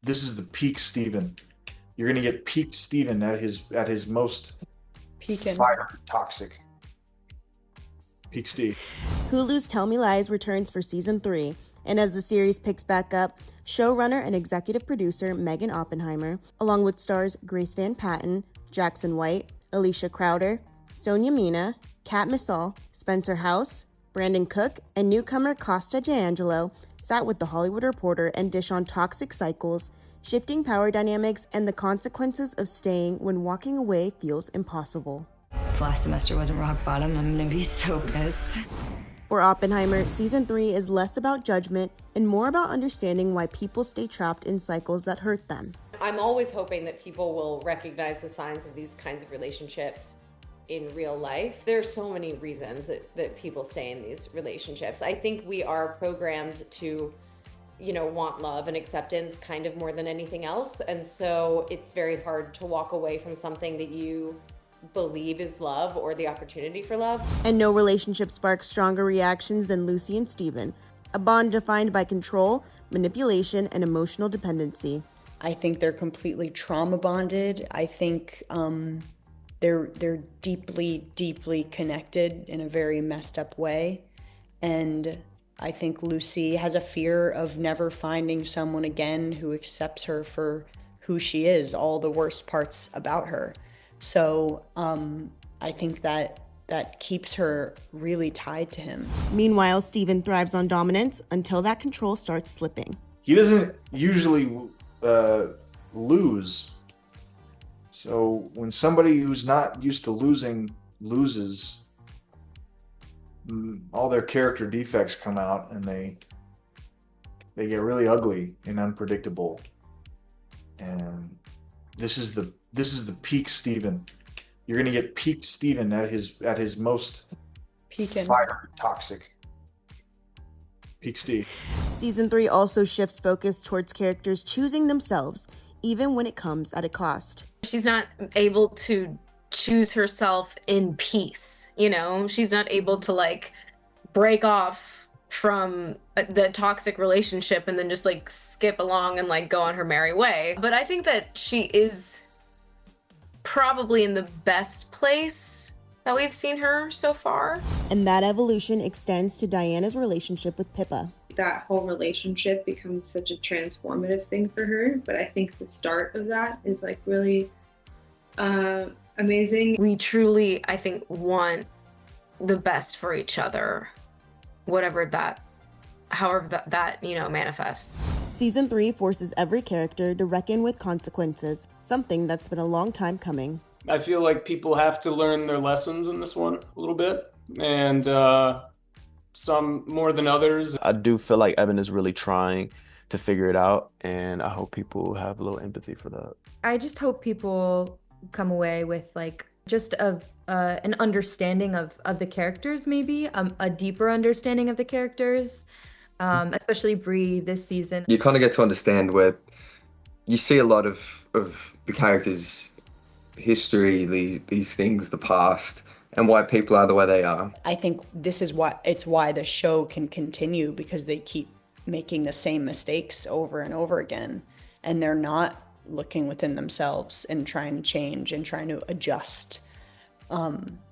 this is the peak Steven. You're gonna get peak Steven at his most fire toxic. Peak Steve. Hulu's Tell Me Lies returns for season 3, and as the series picks back up, showrunner and executive producer Meaghan Oppenheimer, along with stars Grace Van Patten, Jackson White, Alicia Crowder, Sonia Mena, Missal, Spencer House, Branden Cook, and newcomer Costa D'Angelo sat with The Hollywood Reporter and dish on toxic cycles, shifting power dynamics, and the consequences of staying when walking away feels impossible. If last semester wasn't rock bottom, I'm gonna be so pissed. For Oppenheimer, season 3 is less about judgment and more about understanding why people stay trapped in cycles that hurt them. I'm always hoping that people will recognize the signs of these kinds of relationships in real life. There are so many reasons that people stay in these relationships. I think we are programmed to, want love and acceptance kind of more than anything else. And so it's very hard to walk away from something that you believe is love or the opportunity for love. And no relationship sparks stronger reactions than Lucy and Steven, a bond defined by control, manipulation, and emotional dependency. I think they're completely trauma bonded. I think they're deeply, deeply connected in a very messed up way. And I think Lucy has a fear of never finding someone again who accepts her for who she is, all the worst parts about her. So I think that keeps her really tied to him. Meanwhile, Steven thrives on dominance until that control starts slipping. He doesn't usually lose. So when somebody who's not used to losing loses, all their character defects come out and they get really ugly and unpredictable. And this is the peak Steven. You're gonna get peak Steven at his most fire toxic. Peak Steve. Season 3 also shifts focus towards characters choosing themselves, even when it comes at a cost. She's not able to choose herself in peace, She's not able to break off from the toxic relationship and then just skip along and go on her merry way. But I think that she is probably in the best place that we've seen her so far. And that evolution extends to Diana's relationship with Pippa. That whole relationship becomes such a transformative thing for her, but I think the start of that is really amazing. We truly, I think, want the best for each other, however that manifests. Season 3 forces every character to reckon with consequences, something that's been a long time coming. I feel like people have to learn their lessons in this one a little bit, and some more than others. I do feel like Evan is really trying to figure it out, and I hope people have a little empathy for that. I just hope people come away with just an understanding of the characters, maybe a deeper understanding of the characters, especially Bree this season. You kind of get to understand where you see a lot of the characters' history, these things, the past, and why people are the way they are. I think this is why the show can continue, because they keep making the same mistakes over and over again, and they're not looking within themselves and trying to change and trying to adjust.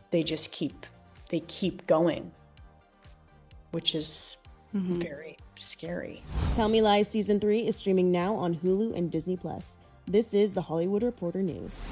They just keep going, which is very scary. Tell Me Lies Season 3 is streaming now on Hulu and Disney+. This is The Hollywood Reporter News.